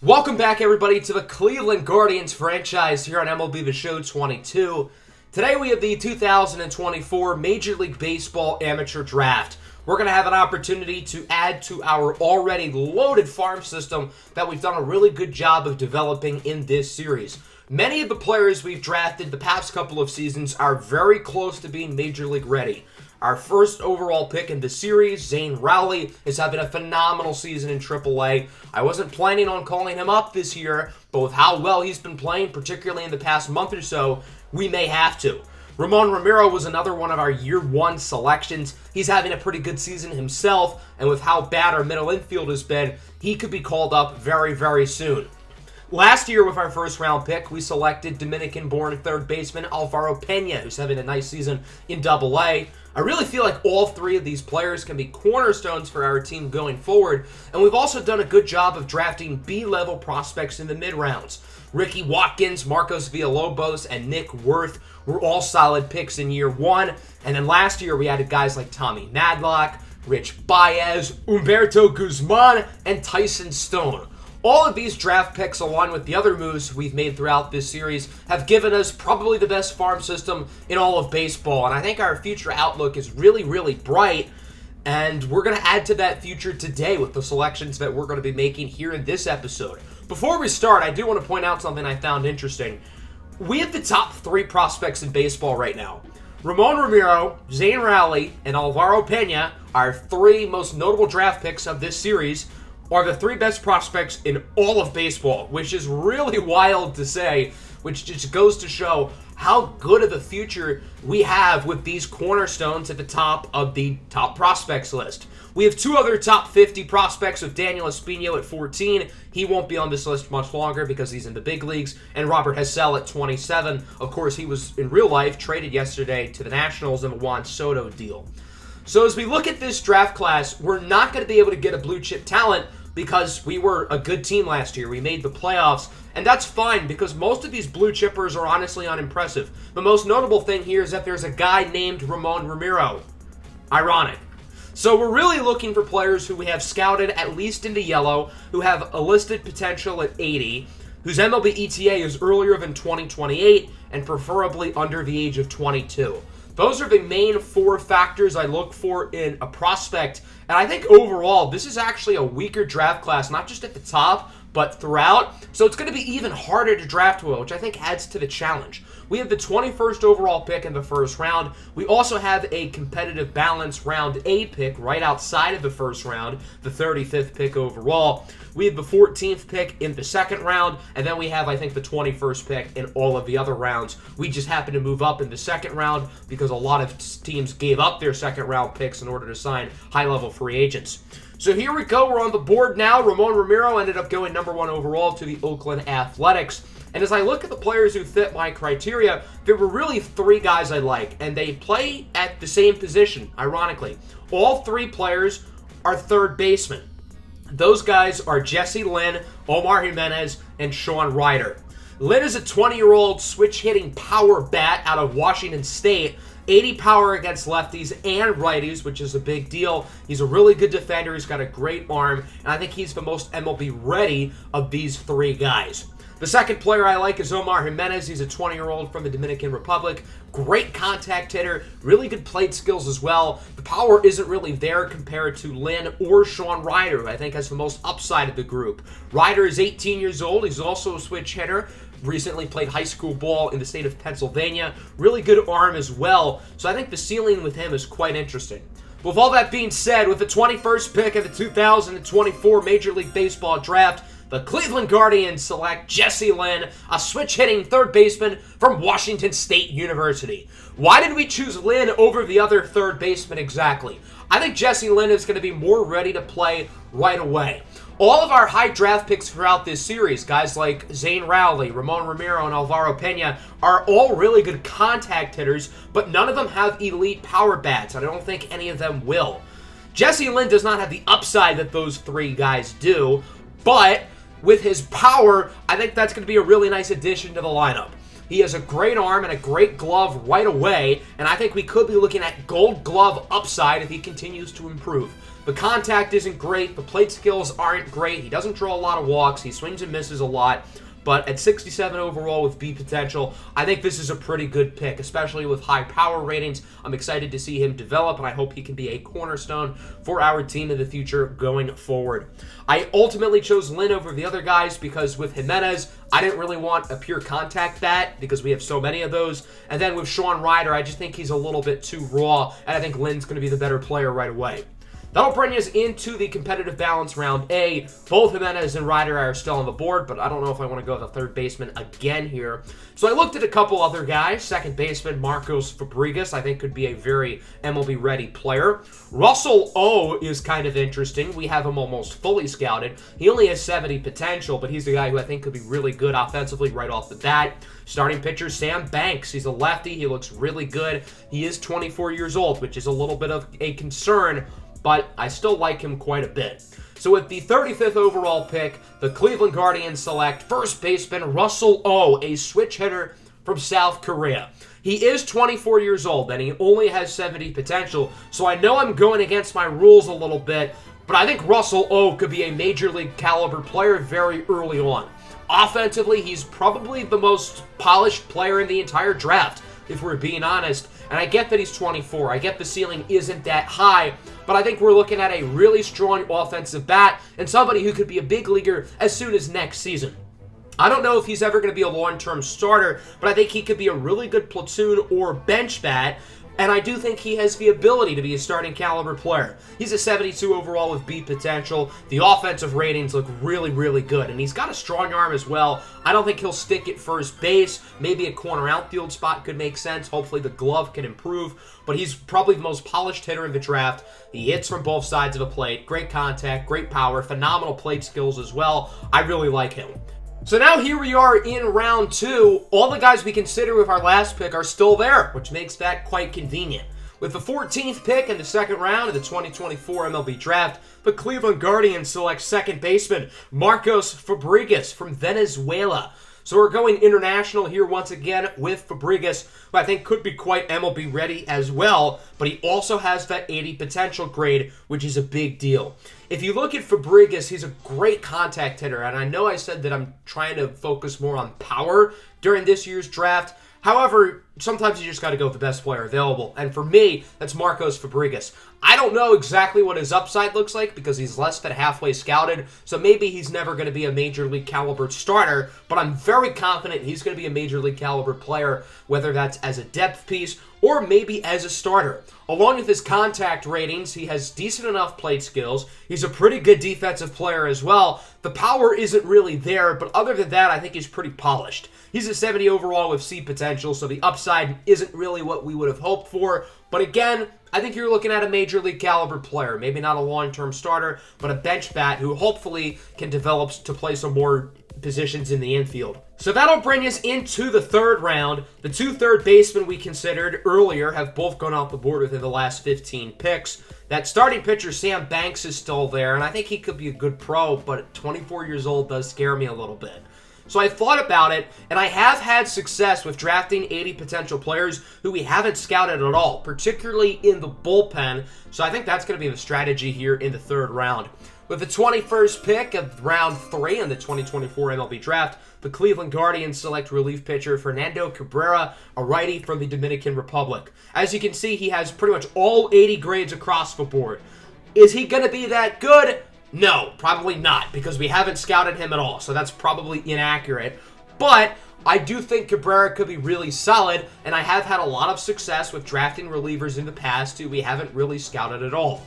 Welcome back, everybody, to the Cleveland Guardians franchise here on MLB The Show 22. Today we have the 2024 Major League Baseball Amateur Draft. We're going to have an opportunity to add to our already loaded farm system that we've done a really good job of developing in this series. Many of the players we've drafted the past couple of seasons are very close to being Major League ready. Our first overall pick in the series, Zane Rowley, is having a phenomenal season in AAA. I wasn't planning on calling him up this year, but with how well he's been playing, particularly in the past month or so, we may have to. Ramon Ramiro was another one of our year one selections. He's having a pretty good season himself, and with how bad our middle infield has been, he could be called up very, very soon. Last year, with our first round pick, we selected Dominican-born third baseman Alvaro Pena, who's having a nice season in AA. I really feel like all three of these players can be cornerstones for our team going forward, and we've also done a good job of drafting B-level prospects in the mid-rounds. Ricky Watkins, Marcos Villalobos, and Nick Worth were all solid picks in year one, and then last year we added guys like Tommy Madlock, Rich Baez, Humberto Guzman, and Tyson Stone. All of these draft picks, along with the other moves we've made throughout this series, have given us probably the best farm system in all of baseball. And I think our future outlook is really, really bright. And we're going to add to that future today with the selections that we're going to be making here in this episode. Before we start, I do want to point out something I found interesting. We have the top three prospects in baseball right now. Ramon Ramiro, Zane Rowley, and Alvaro Pena, our three most notable draft picks of this series, are the three best prospects in all of baseball, which is really wild to say, which just goes to show how good of a future we have with these cornerstones at the top of the top prospects list. We have two other top 50 prospects with Daniel Espino at 14. He won't be on this list much longer because he's in the big leagues. And Robert Hassell at 27. Of course, he was, in real life, traded yesterday to the Nationals in the Juan Soto deal. So as we look at this draft class, we're not going to be able to get a blue chip talent because we were a good team last year. We made the playoffs, and that's fine because most of these blue chippers are honestly unimpressive. The most notable thing here is that there's a guy named Ramon Ramiro. Ironic. So we're really looking for players who we have scouted at least into yellow, who have a listed potential at 80, whose MLB ETA is earlier than 2028, and preferably under the age of 22. Those are the main four factors I look for in a prospect, and I think overall, this is actually a weaker draft class, not just at the top, but throughout, so it's going to be even harder to draft well, which I think adds to the challenge. We have the 21st overall pick in the first round. We also have a competitive balance round A pick right outside of the first round, the 35th pick overall. We have the 14th pick in the second round, and then we have, I think, the 21st pick in all of the other rounds. We just happen to move up in the second round because a lot of teams gave up their second round picks in order to sign high-level free agents. So here we go. We're on the board now. Ramon Ramiro ended up going number one overall to the Oakland Athletics. And as I look at the players who fit my criteria, there were really three guys I like, and they play at the same position, ironically. All three players are third basemen. Those guys are Jesse Lynn, Omar Jimenez, and Sean Ryder. Lynn is a 20-year-old switch-hitting power bat out of Washington State, 80 power against lefties and righties, which is a big deal. He's a really good defender. He's got a great arm, and I think he's the most MLB ready of these three guys. The second player I like is Omar Jimenez. He's a 20-year-old from the Dominican Republic. Great contact hitter, really good plate skills as well. The power isn't really there compared to Lynn or Sean Ryder, who I think has the most upside of the group. Ryder is 18 years old. He's also a switch hitter. Recently played high school ball in the state of Pennsylvania. Really good arm as well. So I think the ceiling with him is quite interesting. With all that being said, with the 21st pick of the 2024 Major League Baseball Draft, the Cleveland Guardians select Jesse Lynn, a switch-hitting third baseman from Washington State University. Why did we choose Lynn over the other third baseman exactly? I think Jesse Lynn is going to be more ready to play right away. All of our high draft picks throughout this series, guys like Zane Rowley, Ramon Ramiro, and Alvaro Pena, are all really good contact hitters, but none of them have elite power bats, and I don't think any of them will. Jesse Lynn does not have the upside that those three guys do, but with his power, I think that's going to be a really nice addition to the lineup. He has a great arm and a great glove right away, and I think we could be looking at Gold Glove upside if he continues to improve. The contact isn't great. The plate skills aren't great. He doesn't draw a lot of walks. He swings and misses a lot. But at 67 overall with B potential, I think this is a pretty good pick, especially with high power ratings. I'm excited to see him develop, and I hope he can be a cornerstone for our team in the future going forward. I ultimately chose Lynn over the other guys because with Jimenez, I didn't really want a pure contact bat because we have so many of those. And then with Sean Ryder, I just think he's a little bit too raw, and I think Lynn's going to be the better player right away. That'll bring us into the competitive balance round A. Both Jimenez and Ryder are still on the board, but I don't know if I want to go with a third baseman again here. So I looked at a couple other guys. Second baseman Marcos Fabregas, I think, could be a very MLB-ready player. Russell O is kind of interesting. We have him almost fully scouted. He only has 70 potential, but he's the guy who I think could be really good offensively right off the bat. Starting pitcher Sam Banks. He's a lefty. He looks really good. He is 24 years old, which is a little bit of a concern, but I still like him quite a bit. So with the 35th overall pick, the Cleveland Guardians select first baseman Russell O, a switch hitter from South Korea. He is 24 years old, and he only has 70 potential, so I know I'm going against my rules a little bit, but I think Russell O could be a major league caliber player very early on. Offensively, he's probably the most polished player in the entire draft, if we're being honest. And I get that he's 24. I get the ceiling isn't that high, but I think we're looking at a really strong offensive bat and somebody who could be a big leaguer as soon as next season. I don't know if he's ever going to be a long-term starter, but I think he could be a really good platoon or bench bat. And I do think he has the ability to be a starting caliber player. He's a 72 overall with B potential. The offensive ratings look really, really good. And he's got a strong arm as well. I don't think he'll stick at first base. Maybe a corner outfield spot could make sense. Hopefully the glove can improve. But he's probably the most polished hitter in the draft. He hits from both sides of the plate. Great contact, great power, phenomenal plate skills as well. I really like him. So now here we are in round 2. All the guys we consider with our last pick are still there, which makes that quite convenient. With the 14th pick in the second round of the 2024 MLB Draft, the Cleveland Guardians select second baseman Marcos Fabregas from Venezuela. So we're going international here once again with Fabregas, who I think could be quite MLB ready as well, but he also has that 80 potential grade, which is a big deal. If you look at Fabregas, he's a great contact hitter, and I know I said that I'm trying to focus more on power during this year's draft. However, sometimes you just got to go with the best player available, and for me, that's Marcos Fabregas. I don't know exactly what his upside looks like because he's less than halfway scouted, so maybe he's never going to be a major league caliber starter, but I'm very confident he's going to be a major league caliber player, whether that's as a depth piece or maybe as a starter. Along with his contact ratings, he has decent enough plate skills. He's a pretty good defensive player as well. The power isn't really there, but other than that, I think he's pretty polished. He's a 70 overall with C potential, so the upside isn't really what we would have hoped for. But again, I think you're looking at a major league caliber player. Maybe not a long-term starter, but a bench bat who hopefully can develop to play some more positions in the infield. So that'll bring us into the third round. The two third basemen we considered earlier have both gone off the board within the last 15 picks. That starting pitcher, Sam Banks, is still there, and I think he could be a good pro, but at 24 years old does scare me a little bit. So I thought about it, and I have had success with drafting 80 potential players who we haven't scouted at all, particularly in the bullpen. So I think that's going to be the strategy here in the third round. With the 21st pick of round 3 in the 2024 MLB Draft, the Cleveland Guardians select relief pitcher Fernando Cabrera, a righty from the Dominican Republic. As you can see, he has pretty much all 80 grades across the board. Is he going to be that good? No, probably not, because we haven't scouted him at all, so that's probably inaccurate. But I do think Cabrera could be really solid, and I have had a lot of success with drafting relievers in the past who we haven't really scouted at all.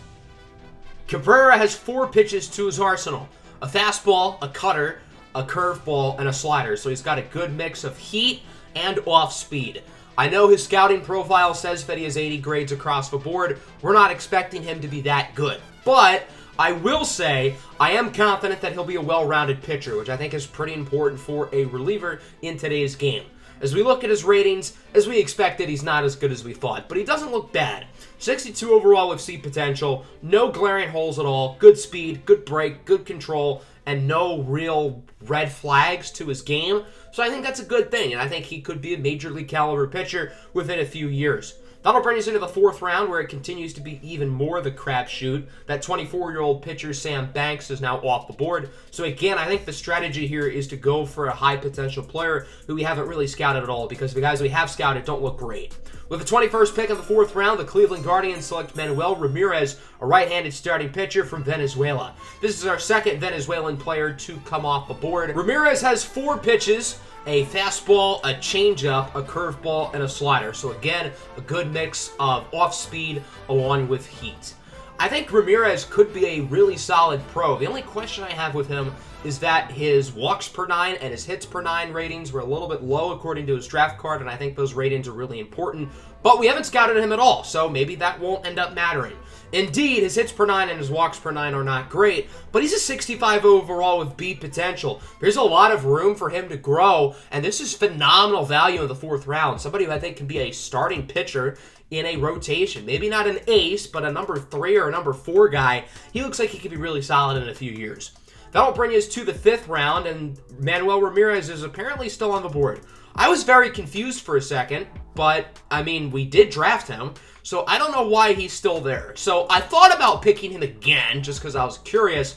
Cabrera has 4 pitches to his arsenal: a fastball, a cutter, a curveball, and a slider, so he's got a good mix of heat and off speed. I know his scouting profile says that he has 80 grades across the board. We're not expecting him to be that good, but I will say I am confident that he'll be a well-rounded pitcher, which I think is pretty important for a reliever in today's game. As we look at his ratings, as we expected, he's not as good as we thought, but he doesn't look bad. 62 overall with C potential, no glaring holes at all, good speed, good break, good control, and no real red flags to his game. So I think that's a good thing, and I think he could be a major league caliber pitcher within a few years. That'll bring us into the 4th round, where it continues to be even more the crapshoot. That 24-year-old pitcher, Sam Banks, is now off the board. So again, I think the strategy here is to go for a high-potential player who we haven't really scouted at all, because the guys we have scouted don't look great. With the 21st pick of the 4th round, the Cleveland Guardians select Manuel Ramirez, a right-handed starting pitcher from Venezuela. This is our second Venezuelan player to come off the board. Ramirez has 4 pitches: a fastball, a changeup, a curveball, and a slider. So again, a good mix of off-speed along with heat. I think Ramirez could be a really solid pro. The only question I have with him is that his walks per 9 and his hits per 9 ratings were a little bit low according to his draft card, and I think those ratings are really important. But we haven't scouted him at all, so maybe that won't end up mattering. Indeed, his hits per 9 and his walks per 9 are not great, but he's a 65 overall with B potential. There's a lot of room for him to grow, and this is phenomenal value in the 4th round. Somebody who I think can be a starting pitcher in a rotation. Maybe not an ace, but a number 3 or a number 4 guy. He looks like he could be really solid in a few years. That'll bring us to the 5th round, and Manuel Ramirez is apparently still on the board. I was very confused for a second, but, I mean, we did draft him, so I don't know why he's still there. So I thought about picking him again, just because I was curious,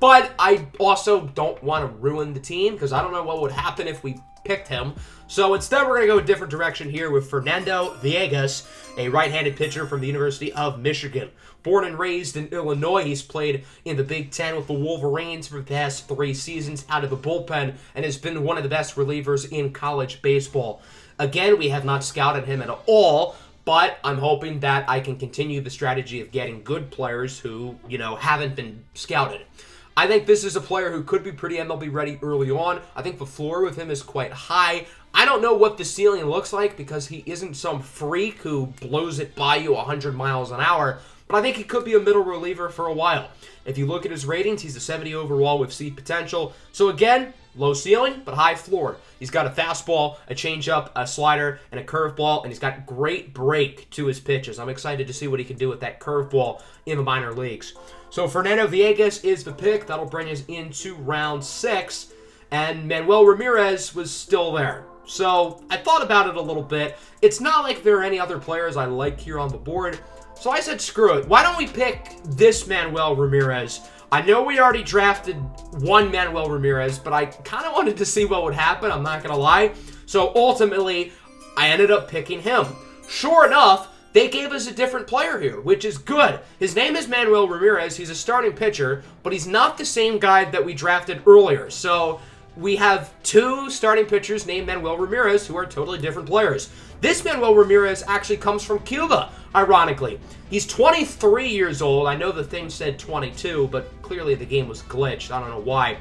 but I also don't want to ruin the team, because I don't know what would happen if we picked him. So instead, we're going to go a different direction here with Fernando Villegas, a right-handed pitcher from the University of Michigan. Born and raised in Illinois, he's played in the Big Ten with the Wolverines for the past 3 seasons out of the bullpen and has been one of the best relievers in college baseball. Again, we have not scouted him at all, but I'm hoping that I can continue the strategy of getting good players who, haven't been scouted. I think this is a player who could be pretty MLB ready early on. I think the floor with him is quite high. I don't know what the ceiling looks like because he isn't some freak who blows it by you 100 miles an hour, but I think he could be a middle reliever for a while. If you look at his ratings, he's a 70 overall with C potential. So again, low ceiling, but high floor. He's got a fastball, a changeup, a slider, and a curveball, and he's got great break to his pitches. I'm excited to see what he can do with that curveball in the minor leagues. So Fernando Villegas is the pick. That'll bring us into round 6, and Manuel Ramirez was still there. So I thought about it a little bit. It's not like there are any other players I like here on the board. So I said, screw it. Why don't we pick this Manuel Ramirez? I know we already drafted one Manuel Ramirez, but I kind of wanted to see what would happen. I'm not going to lie. So ultimately, I ended up picking him. Sure enough, they gave us a different player here, which is good. His name is Manuel Ramirez. He's a starting pitcher, but he's not the same guy that we drafted earlier. So we have 2 starting pitchers named Manuel Ramirez who are totally different players. This Manuel Ramirez actually comes from Cuba, ironically. He's 23 years old. I know the thing said 22, but clearly the game was glitched. I don't know why.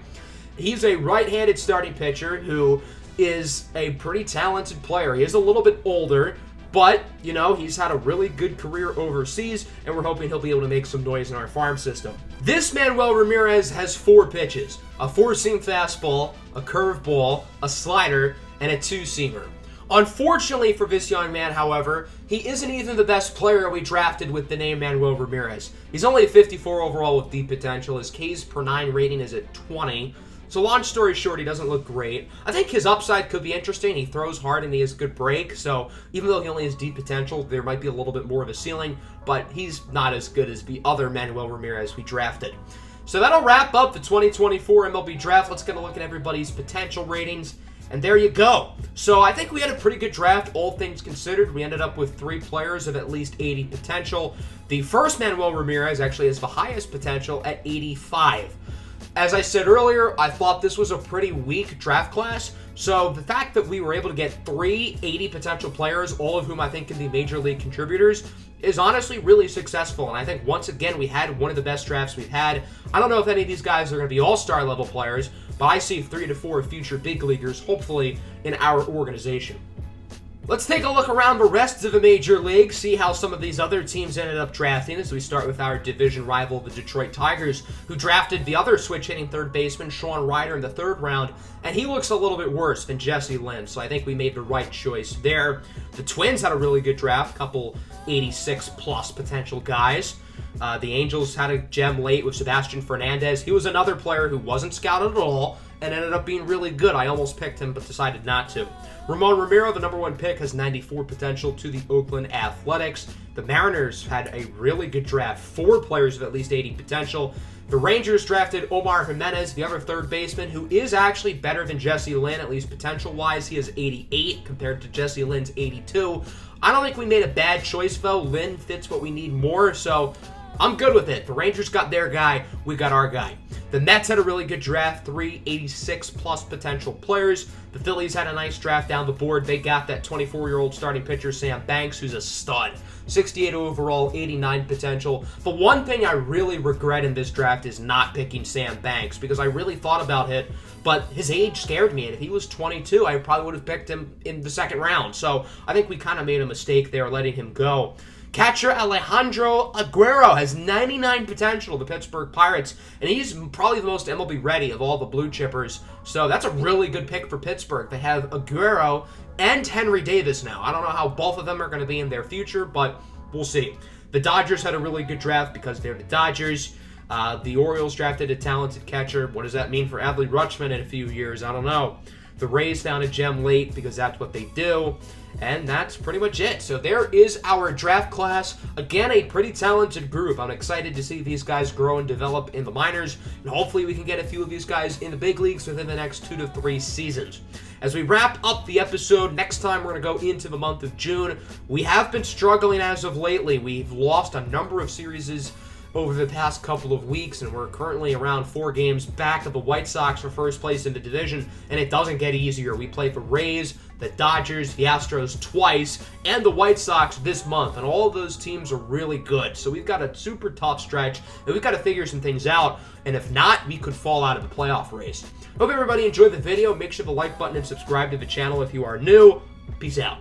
He's a right-handed starting pitcher who is a pretty talented player. He is a little bit older, but, he's had a really good career overseas, and we're hoping he'll be able to make some noise in our farm system. This Manuel Ramirez has 4 pitches: a 4-seam fastball, a curveball, a slider, and a 2-seamer. Unfortunately for this young man, however, he isn't even the best player we drafted with the name Manuel Ramirez. He's only a 54 overall with deep potential. His Ks per 9 rating is at 20. So long story short, he doesn't look great. I think his upside could be interesting. He throws hard and he has good break. So even though he only has deep potential, there might be a little bit more of a ceiling. But he's not as good as the other Manuel Ramirez we drafted. So that'll wrap up the 2024 MLB Draft. Let's get a look at everybody's potential ratings. And there you go. So I think we had a pretty good draft, all things considered. We ended up with 3 players of at least 80 potential. The first Manuel Ramirez actually has the highest potential at 85. As I said earlier, I thought this was a pretty weak draft class. So the fact that we were able to get 3 80 potential players, all of whom I think can be major league contributors, is honestly really successful. And I think once again, we had one of the best drafts we've had. I don't know if any of these guys are going to be all-star level players, but I see 3 to 4 future big leaguers, hopefully, in our organization. Let's take a look around the rest of the Major League, see how some of these other teams ended up drafting, as we start with our division rival, the Detroit Tigers, who drafted the other switch-hitting third baseman, Sean Ryder, in the 3rd round, and he looks a little bit worse than Jesse Lynn, so I think we made the right choice there. The Twins had a really good draft, couple 86-plus potential guys. The Angels had a gem late with Sebastian Fernandez. He was another player who wasn't scouted at all, and ended up being really good. I almost picked him, but decided not to. Ramon Romero, the number 1 pick, has 94 potential to the Oakland Athletics. The Mariners had a really good draft, 4 players of at least 80 potential. The Rangers drafted Omar Jimenez, the other third baseman, who is actually better than Jesse Lynn, at least potential-wise. He has 88 compared to Jesse Lynn's 82. I don't think we made a bad choice, though. Lynn fits what we need more, so I'm good with it. The Rangers got their guy. We got our guy. The Mets had a really good draft, 3 86-plus potential players. The Phillies had a nice draft down the board. They got that 24-year-old starting pitcher, Sam Banks, who's a stud. 68 overall, 89 potential. The one thing I really regret in this draft is not picking Sam Banks, because I really thought about it, but his age scared me, and if he was 22, I probably would have picked him in the second round. So I think we kind of made a mistake there letting him go. Catcher Alejandro Aguero has 99 potential, the Pittsburgh Pirates, and he's probably the most MLB ready of all the blue chippers. So that's a really good pick for Pittsburgh. They have Aguero and Henry Davis now. I don't know how both of them are going to be in their future, but we'll see. The Dodgers had a really good draft because they're the Dodgers. The Orioles drafted a talented catcher. What does that mean for Adley Rutschman in a few years? I don't know. The Rays found a gem late because that's what they do. And that's pretty much it. So there is our draft class. Again, a pretty talented group. I'm excited to see these guys grow and develop in the minors. And hopefully we can get a few of these guys in the big leagues within the next 2 to 3 seasons. As we wrap up the episode, next time we're going to go into the month of June. We have been struggling as of lately. We've lost a number of series over the past couple of weeks, and we're currently around 4 games back of the White Sox for first place in the division, and it doesn't get easier. We play the Rays, the Dodgers, the Astros twice, and the White Sox this month, and all of those teams are really good. So we've got a super tough stretch, and we've got to figure some things out, and if not, we could fall out of the playoff race. Hope everybody enjoyed the video. Make sure to like button and subscribe to the channel if you are new. Peace out.